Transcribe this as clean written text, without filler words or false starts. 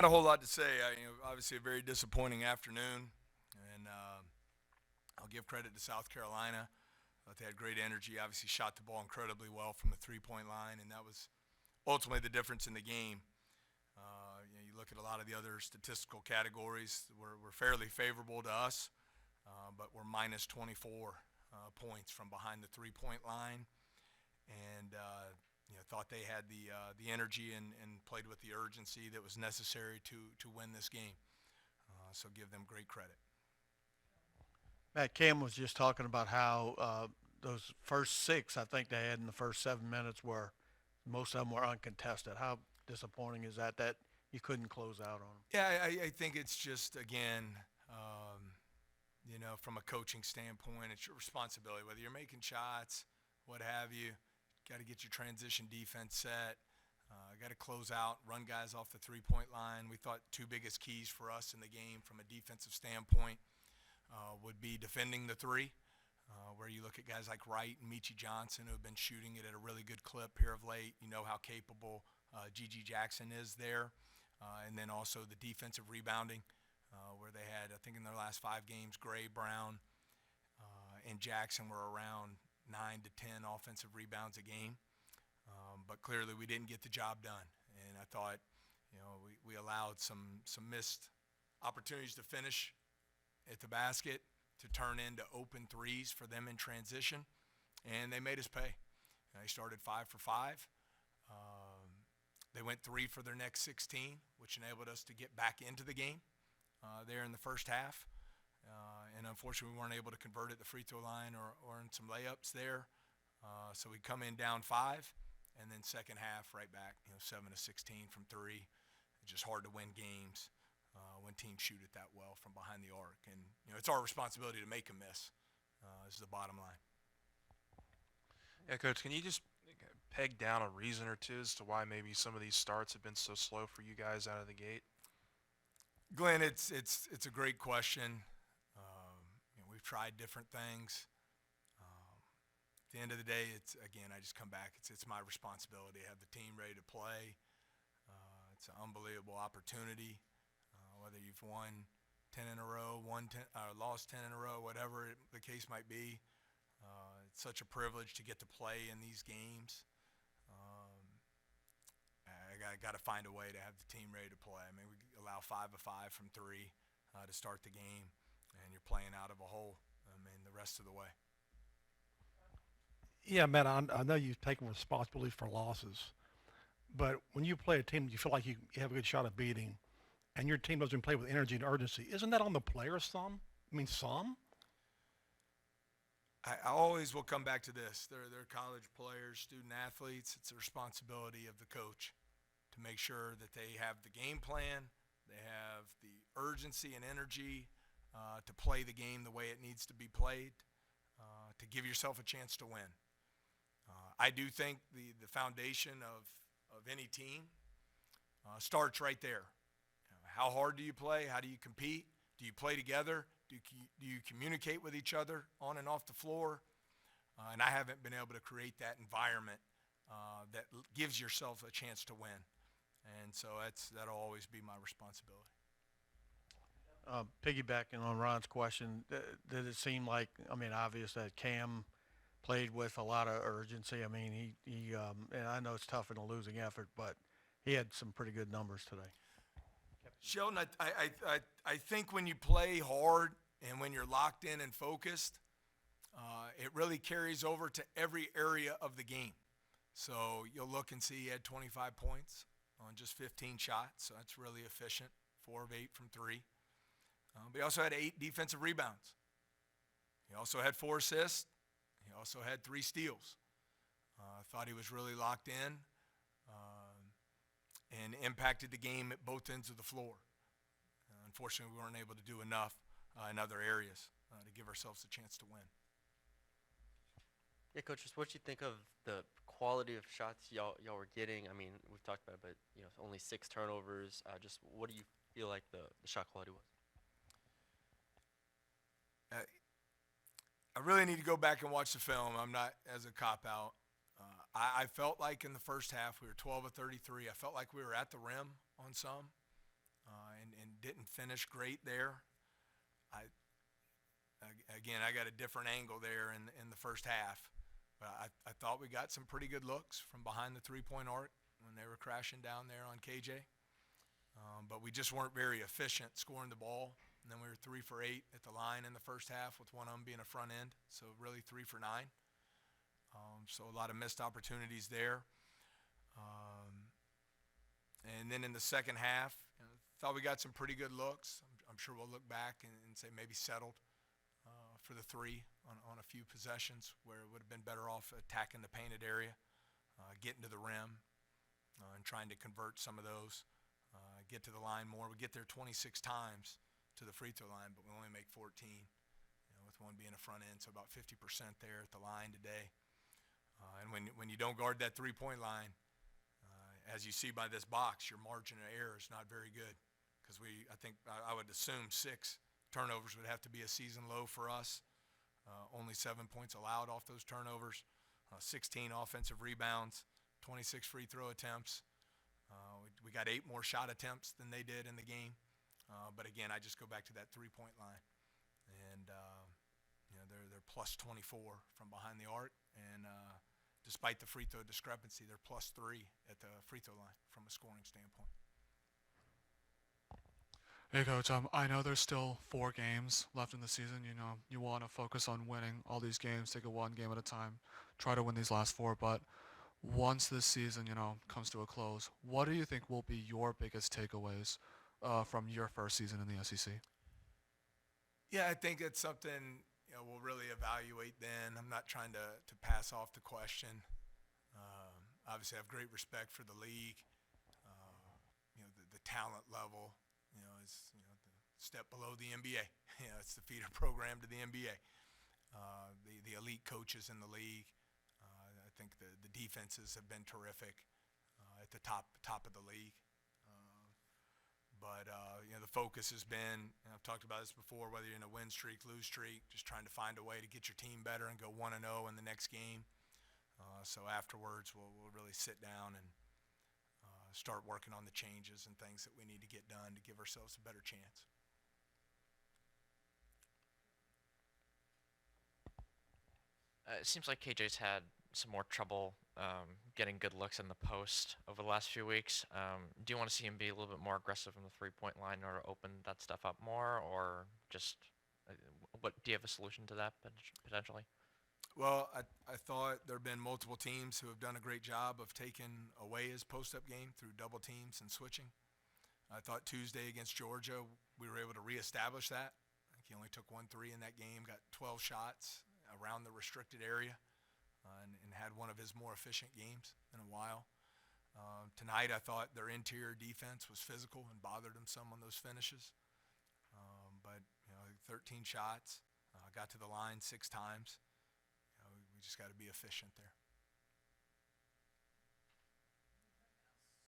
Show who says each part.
Speaker 1: Not a whole lot to say. Obviously a very disappointing afternoon, and I'll give credit to South Carolina. Thought they had great energy. Obviously, shot the ball incredibly well from the three-point line, and that was ultimately the difference in the game. You look at a lot of the other statistical categories, were fairly favorable to us, but we're minus 24 points from behind the three-point line, and thought they had the energy and played with the urgency that was necessary to win this game. So give them great credit.
Speaker 2: Matt Cam was just talking about how those first six, I think they had in the first 7 minutes, were most of them were uncontested. How disappointing is that you couldn't close out on them?
Speaker 1: Yeah, I think it's just again, from a coaching standpoint, it's your responsibility whether you're making shots, what have you. Got to get your transition defense set. Got to close out, run guys off the three-point line. We thought two biggest keys for us in the game from a defensive standpoint would be defending the three, where you look at guys like Wright and Michi Johnson, who have been shooting it at a really good clip here of late. You know how capable G.G. Jackson is there. And then also the defensive rebounding, where they had, I think in their last 5 games, Gray, Brown, and Jackson were around 9 to 10 offensive rebounds a game. But clearly we didn't get the job done. And I thought, we allowed some missed opportunities to finish at the basket to turn into open threes for them in transition, and they made us pay. They started 5 for 5. They went 3 for their next 16, which enabled us to get back into the game there in the first half. And unfortunately, we weren't able to convert at the free throw line or in some layups there. So we come in down 5, and then second half right back, 7 to 16 from 3. It's just hard to win games when teams shoot it that well from behind the arc. And it's our responsibility to make them miss. Is the bottom line.
Speaker 3: Yeah, Coach, can you just peg down a reason or two as to why maybe some of these starts have been so slow for you guys out of the gate?
Speaker 1: Glenn, it's a great question. We've tried different things. At the end of the day, I just come back. It's my responsibility to have the team ready to play. It's an unbelievable opportunity. Whether you've won 10 in a row, lost 10 in a row, whatever the case might be, it's such a privilege to get to play in these games. I got to find a way to have the team ready to play. I mean, we allow 5 of 5 from 3 to start the game, and you're playing out of a hole. I mean, the rest of the way.
Speaker 4: Yeah, man, I know you've taken responsibility for losses, but when you play a team you feel like you have a good shot at beating, and your team doesn't play with energy and urgency, isn't that on the players some? I mean, some?
Speaker 1: I always will come back to this. They're college players, student athletes. It's a responsibility of the coach to make sure that they have the game plan, they have the urgency and energy to play the game the way it needs to be played, to give yourself a chance to win. I do think the foundation of any team starts right there. How hard do you play? How do you compete? Do you play together? Do you communicate with each other on and off the floor? And I haven't been able to create that environment that gives yourself a chance to win. And so that'll always be my responsibility.
Speaker 2: Piggybacking on Ron's question, did it seem like, I mean, obvious that Cam played with a lot of urgency? I mean, and I know it's tough in a losing effort, but he had some pretty good numbers today.
Speaker 1: Sheldon, I think when you play hard and when you're locked in and focused, it really carries over to every area of the game. So you'll look and see he had 25 points on just 15 shots, so that's really efficient, 4 of 8 from 3. But he also had 8 defensive rebounds. He also had 4 assists. He also had 3 steals. I thought he was really locked in and impacted the game at both ends of the floor. Unfortunately, we weren't able to do enough in other areas to give ourselves a chance to win.
Speaker 5: Yeah, coach, just what you think of the quality of shots y'all were getting? I mean, we've talked about it, but only 6 turnovers. Just what do you feel like the shot quality was?
Speaker 1: Uh, I really need to go back and watch the film. I'm not as a cop out. I felt like in the first half we were 12 of 33. I felt like we were at the rim on some. didn't finish great there. Again, I got a different angle there in the first half. But I thought we got some pretty good looks from behind the three-point arc when they were crashing down there on KJ. But we just weren't very efficient scoring the ball. And then we were 3 for 8 at the line in the first half, with one of them being a front end. So really 3 for 9. So a lot of missed opportunities there. And then in the second half, thought we got some pretty good looks. I'm sure we'll look back and say maybe settled for the 3 on a few possessions where it would have been better off attacking the painted area, getting to the rim, and trying to convert some of those, get to the line more. We get there 26 times to the free throw line, but we only make 14, with one being a front end, so about 50% there at the line today. And when you don't guard that three-point line, as you see by this box, your margin of error is not very good, because I would assume 6 turnovers would have to be a season low for us. Only 7 points allowed off those turnovers, 16 offensive rebounds, 26 free throw attempts. We got 8 more shot attempts than they did in the game. But again, I just go back to that three-point line. And, they're plus 24 from behind the arc. And despite the free throw discrepancy, they're plus 3 at the free throw line from a scoring standpoint.
Speaker 6: Hey, Coach, I know there's still 4 games left in the season. You know, you want to focus on winning all these games, take it one game at a time, try to win these last 4. But once this season, comes to a close, what do you think will be your biggest takeaways from your first season in the SEC?
Speaker 1: Yeah, I think it's something, we'll really evaluate then. I'm not trying to pass off the question. Obviously, I have great respect for the league. The talent level, is the step below the NBA. It's the feeder program to the NBA. The elite coaches in the league. I think the defenses have been terrific at the top of the league. But the focus has been, and I've talked about this before, whether you're in a win streak, lose streak, just trying to find a way to get your team better and go 1-0 in the next game. So afterwards, we'll really sit down and start working on the changes and things that we need to get done to give ourselves a better chance.
Speaker 7: It seems like KJ's had some more trouble getting good looks in the post over the last few weeks. Do you want to see him be a little bit more aggressive from the three-point line or open that stuff up more, or just do you have a solution to that potentially?
Speaker 1: Well, I thought there have been multiple teams who have done a great job of taking away his post-up game through double teams and switching. I thought Tuesday against Georgia, we were able to reestablish that. I think he only took 1 3 in that game, got 12 shots around the restricted area, and had one of his more efficient games in a while. Tonight, I thought their interior defense was physical and bothered them some on those finishes. But 13 shots, got to the line 6 times. We just got to be efficient there.